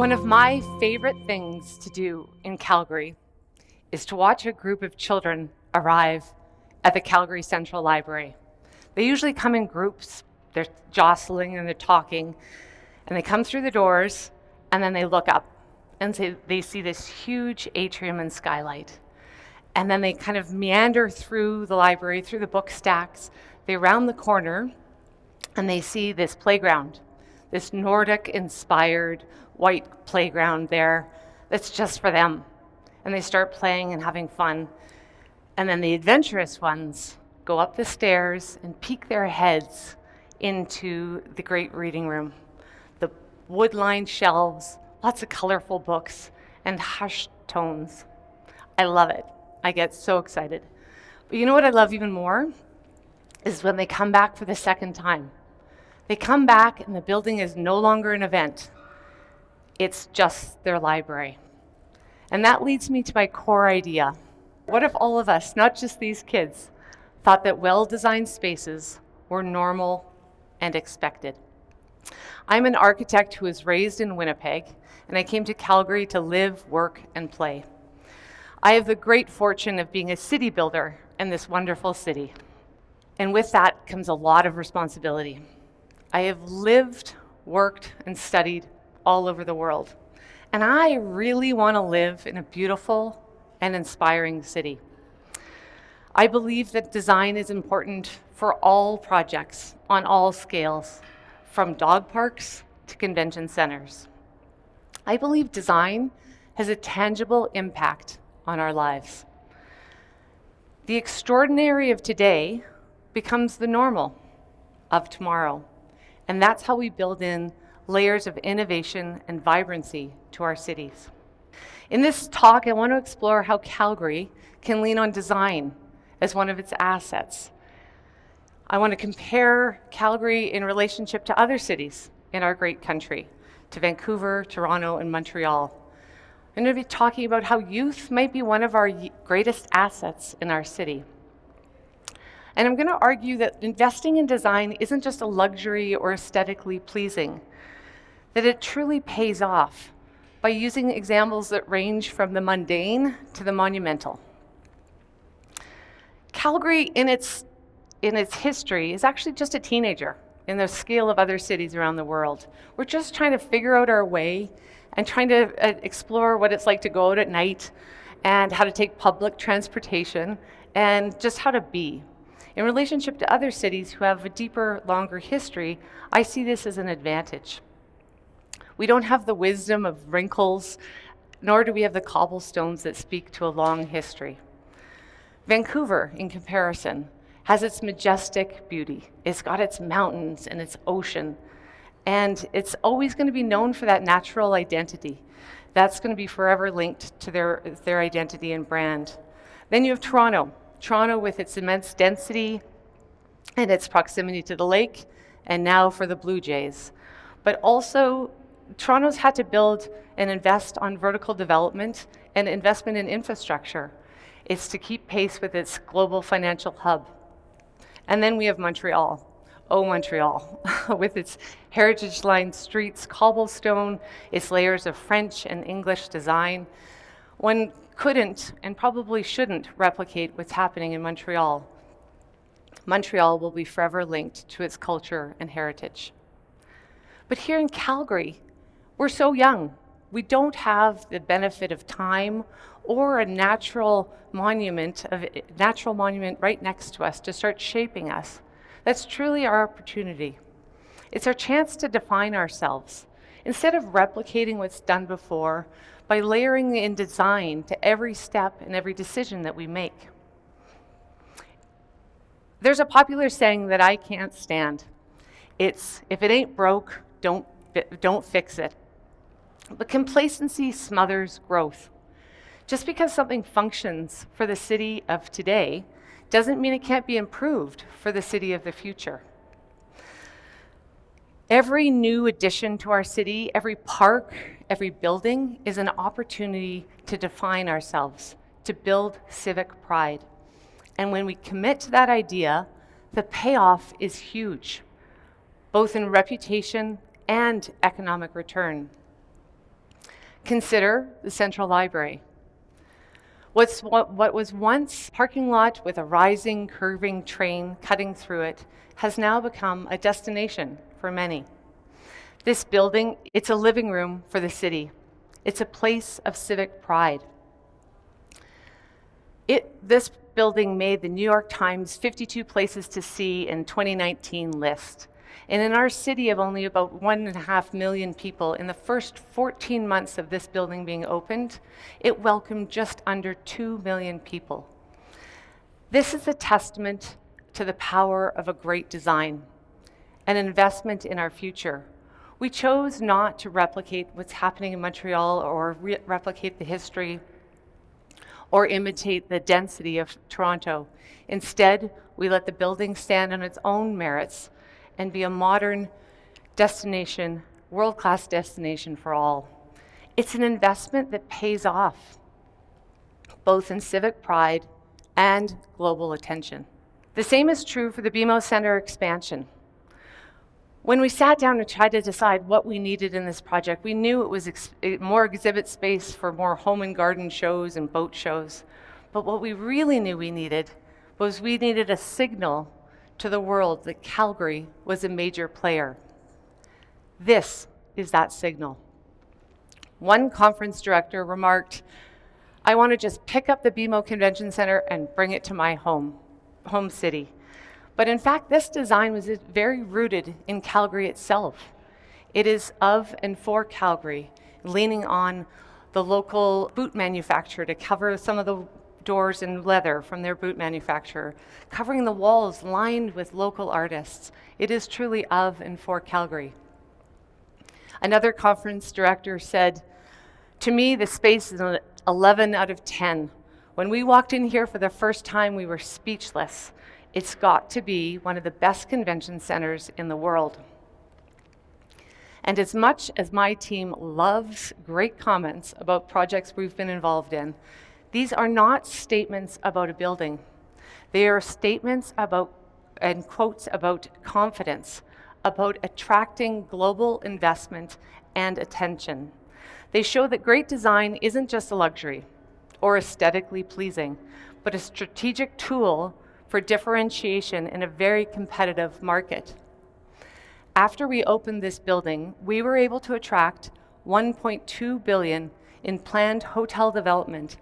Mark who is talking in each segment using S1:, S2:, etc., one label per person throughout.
S1: One of my favorite things to do in Calgary is to watch a group of children arrive at the Calgary Central Library. They usually come in groups, they're jostling and they're talking, and they come through the doors and then they look up and they see this huge atrium and skylight. And then they kind of meander through the library, through the book stacks. They round the corner and they see this playground, this Nordic-inspired white playground there that's just for them. And they start playing and having fun. And then the adventurous ones go up the stairs and peek their heads into the great reading room. The wood-lined shelves, lots of colorful books, and hushed tones. I love it. I get so excited. But you know what I love even more? Is when they come back for the second time. They come back and the building is no longer an event. It's just their library. And that leads me to my core idea. What if all of us, not just these kids, thought that well-designed spaces were normal and expected? I'm an architect who was raised in Winnipeg, and I came to Calgary to live, work, and play. I have the great fortune of being a city builder in this wonderful city. And with that comes a lot of responsibility. I have lived, worked, and studied all over the world. And I really want to live in a beautiful and inspiring city. I believe that design is important for all projects on all scales, from dog parks to convention centers. I believe design has a tangible impact on our lives. The extraordinary of today becomes the normal of tomorrow. And that's how we build in layers of innovation and vibrancy to our cities. In this talk, I want to explore how Calgary can lean on design as one of its assets. I want to compare Calgary in relationship to other cities in our great country, to Vancouver, Toronto, and Montreal. I'm going to be talking about how youth might be one of our greatest assets in our city. And I'm going to argue that investing in design isn't just a luxury or aesthetically pleasing, that it truly pays off by using examples that range from the mundane to the monumental. Calgary, in its history, is actually just a teenager in the scale of other cities around the world. We're just trying to figure out our way and trying to explore what it's like to go out at night and how to take public transportation and just how to be. In relationship to other cities who have a deeper, longer history, I see this as an advantage. We don't have the wisdom of wrinkles, nor do we have the cobblestones that speak to a long history. Vancouver, in comparison, has its majestic beauty. It's got its mountains and its ocean, and it's always going to be known for that natural identity. That's going to be forever linked to their identity and brand. Then you have Toronto. Toronto with its immense density and its proximity to the lake, and now for the Blue Jays. But also, Toronto's had to build and invest on vertical development and investment in infrastructure. It's to keep pace with its global financial hub. And then we have Montreal. Oh, Montreal, with its heritage-lined streets, cobblestone, its layers of French and English design. One couldn't and probably shouldn't replicate what's happening in Montreal. Montreal will be forever linked to its culture and heritage. But here in Calgary, we're so young. We don't have the benefit of time or a natural monument right next to us to start shaping us. That's truly our opportunity. It's our chance to define ourselves. Instead of replicating what's done before, by layering in design to every step and every decision that we make. There's a popular saying that I can't stand. It's, if it ain't broke, don't fix it. But complacency smothers growth. Just because something functions for the city of today doesn't mean it can't be improved for the city of the future. Every new addition to our city, every park, every building is an opportunity to define ourselves, to build civic pride. And when we commit to that idea, the payoff is huge, both in reputation and economic return. Consider the Central Library. What was once a parking lot with a rising, curving train cutting through it has now become a destination for many. This building, it's a living room for the city. It's a place of civic pride. This building made the New York Times 52 Places to See in 2019 list. And in our city of only about 1.5 million people, in the first 14 months of this building being opened, it welcomed just under 2 million people. This is a testament to the power of a great design, an investment in our future. We chose not to replicate what's happening in Montreal or replicate the history or imitate the density of Toronto. Instead, we let the building stand on its own merits and be a modern destination, world-class destination for all. It's an investment that pays off, both in civic pride and global attention. The same is true for the BMO Centre expansion. When we sat down and tried to decide what we needed in this project, we knew it was more exhibit space for more home and garden shows and boat shows. But what we really knew we needed was a signal to the world that Calgary was a major player. This is that signal. One conference director remarked, "I want to just pick up the BMO Convention Centre and bring it to my home city." But in fact, this design was very rooted in Calgary itself. It is of and for Calgary, leaning on the local boot manufacturer to cover some of the doors in leather from their boot manufacturer, covering the walls lined with local artists. It is truly of and for Calgary. Another conference director said, "To me, the space is an 11 out of 10. When we walked in here for the first time, we were speechless. It's got to be one of the best convention centers in the world." And as much as my team loves great comments about projects we've been involved in, these are not statements about a building. They are statements about and quotes about confidence, about attracting global investment and attention. They show that great design isn't just a luxury or aesthetically pleasing, but a strategic tool for differentiation in a very competitive market. After we opened this building, we were able to attract $1.2 billion in planned hotel development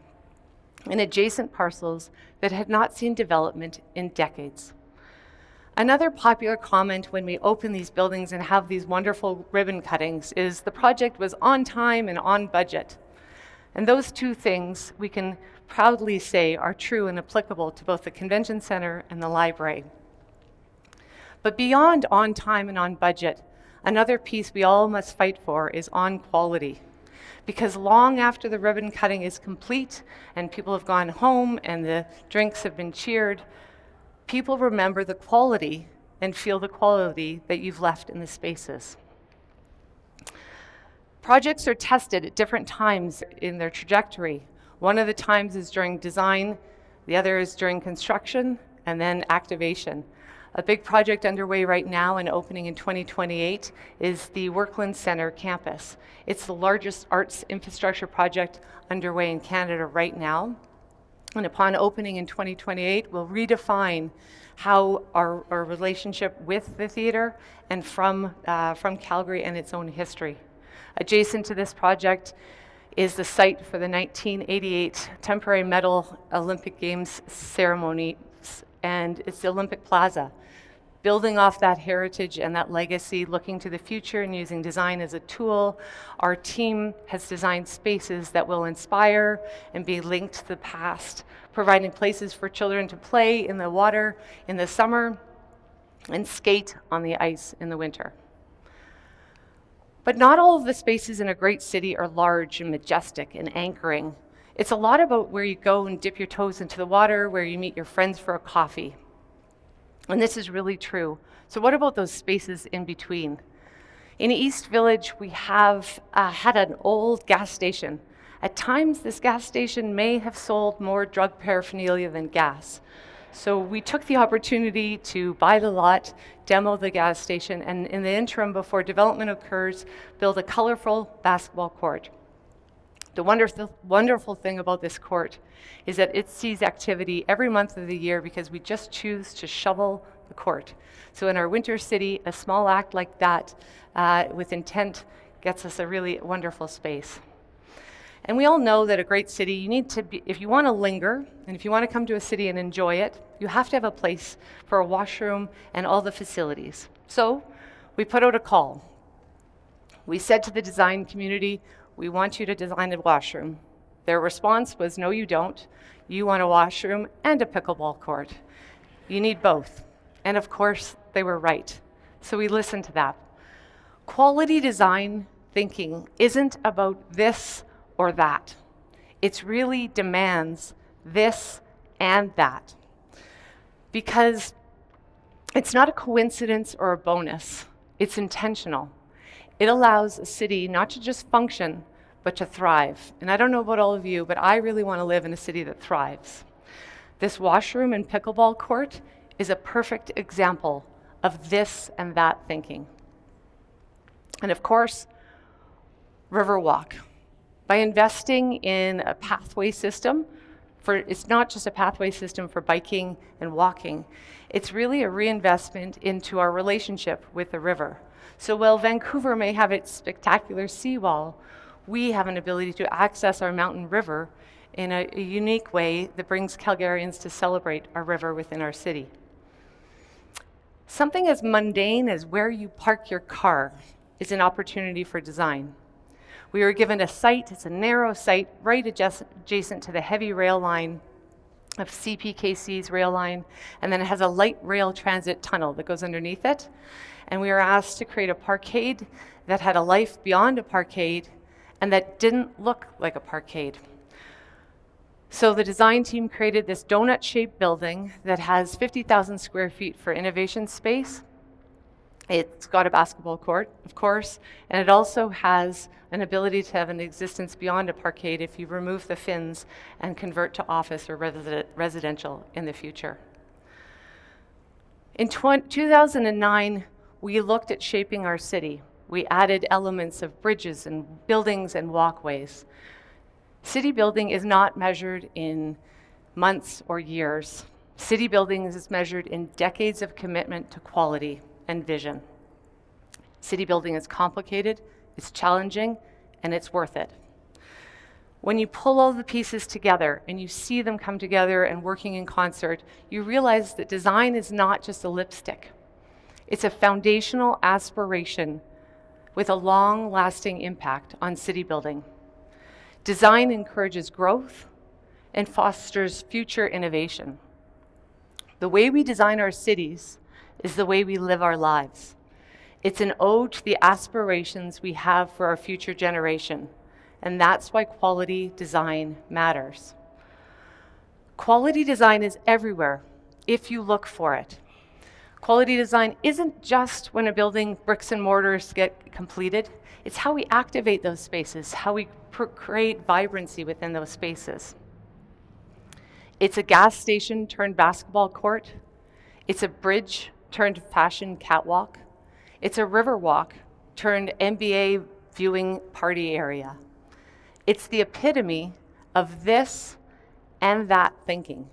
S1: in adjacent parcels that had not seen development in decades. Another popular comment when we open these buildings and have these wonderful ribbon cuttings is the project was on time and on budget. And those two things we can proudly say are true and applicable to both the Convention Centre and the library. But beyond on time and on budget, another piece we all must fight for is on quality. Because long after the ribbon cutting is complete and people have gone home and the drinks have been cheered, people remember the quality and feel the quality that you've left in the spaces. Projects are tested at different times in their trajectory. One of the times is during design, the other is during construction, and then activation. A big project underway right now and opening in 2028 is the Workland Centre campus. It's the largest arts infrastructure project underway in Canada right now. And upon opening in 2028, we'll redefine how our relationship with the theatre and from Calgary and its own history. Adjacent to this project is the site for the 1988 temporary medal Olympic Games ceremony, and it's the Olympic Plaza. Building off that heritage and that legacy, looking to the future and using design as a tool, our team has designed spaces that will inspire and be linked to the past, providing places for children to play in the water in the summer and skate on the ice in the winter. But not all of the spaces in a great city are large and majestic and anchoring. It's a lot about where you go and dip your toes into the water, where you meet your friends for a coffee. And this is really true. So what about those spaces in between? In East Village, we have had an old gas station. At times, this gas station may have sold more drug paraphernalia than gas. So we took the opportunity to buy the lot, demo the gas station, and in the interim, before development occurs, build a colorful basketball court. The wonderful thing about this court is that it sees activity every month of the year because we just choose to shovel the court. So in our winter city, a small act like that with intent gets us a really wonderful space. And we all know that a great city, you need to be, if you want to linger, and if you want to come to a city and enjoy it, you have to have a place for a washroom and all the facilities. So we put out a call. We said to the design community, we want you to design a washroom. Their response was, no, you don't. You want a washroom and a pickleball court. You need both. And of course, they were right. So we listened to that. Quality design thinking isn't about this or that. It really demands this and that. Because it's not a coincidence or a bonus. It's intentional. It allows a city not to just function, but to thrive. And I don't know about all of you, but I really want to live in a city that thrives. This washroom and pickleball court is a perfect example of this and that thinking. And of course, Riverwalk. By investing in a pathway system, it's not just a pathway system for biking and walking, it's really a reinvestment into our relationship with the river. So while Vancouver may have its spectacular seawall, we have an ability to access our mountain river in a unique way that brings Calgarians to celebrate our river within our city. Something as mundane as where you park your car is an opportunity for design. We were given a site, it's a narrow site, right adjacent to the heavy rail line of CPKC's rail line, and then it has a light rail transit tunnel that goes underneath it. And we were asked to create a parkade that had a life beyond a parkade and that didn't look like a parkade. So the design team created this donut-shaped building that has 50,000 square feet for innovation space. It's got a basketball court, of course, and it also has an ability to have an existence beyond a parkade if you remove the fins and convert to office or residential in the future. In 2009, we looked at shaping our city. We added elements of bridges and buildings and walkways. City building is not measured in months or years. City building is measured in decades of commitment to quality and vision. City building is complicated, it's challenging, and it's worth it. When you pull all the pieces together and you see them come together and working in concert, you realize that design is not just a lipstick. It's a foundational aspiration with a long-lasting impact on city building. Design encourages growth and fosters future innovation. The way we design our cities is the way we live our lives. It's an ode to the aspirations we have for our future generation, and that's why quality design matters. Quality design is everywhere if you look for it. Quality design isn't just when a building bricks and mortars get completed, it's how we activate those spaces, how we create vibrancy within those spaces. It's a gas station turned basketball court. It's a bridge turned fashion catwalk. It's a river walk turned NBA viewing party area. It's the epitome of this and that thinking.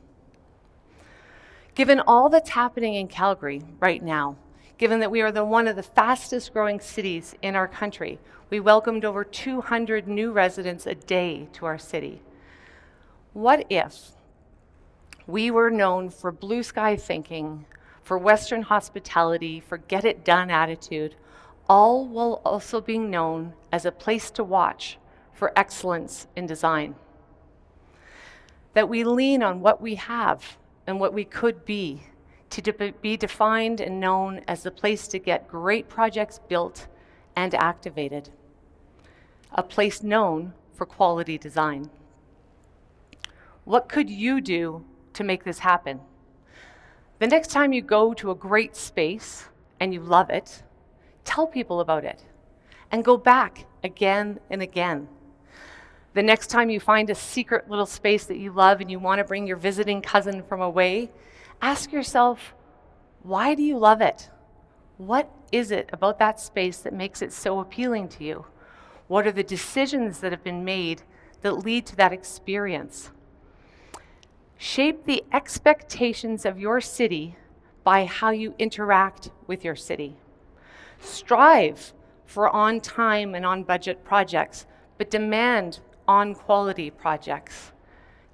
S1: Given all that's happening in Calgary right now, given that we are one of the fastest growing cities in our country, we welcomed over 200 new residents a day to our city. What if we were known for blue sky thinking, for Western hospitality, for get it done attitude, all while also being known as a place to watch for excellence in design? That we lean on what we have and what we could be to be defined and known as the place to get great projects built and activated. A place known for quality design. What could you do to make this happen? The next time you go to a great space and you love it, tell people about it and go back again and again. The next time you find a secret little space that you love and you want to bring your visiting cousin from away, ask yourself, why do you love it? What is it about that space that makes it so appealing to you? What are the decisions that have been made that lead to that experience. Shape the expectations of your city by how you interact with your city. Strive for on-time and on-budget projects, but demand on-quality projects.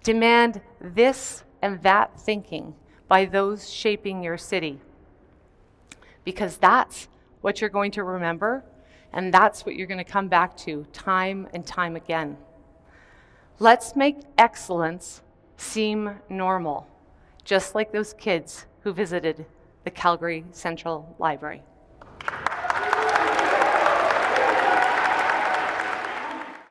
S1: Demand this and that thinking by those shaping your city, because that's what you're going to remember, and that's what you're going to come back to time and time again. Let's make excellence seem normal, just like those kids who visited the Calgary Central Library.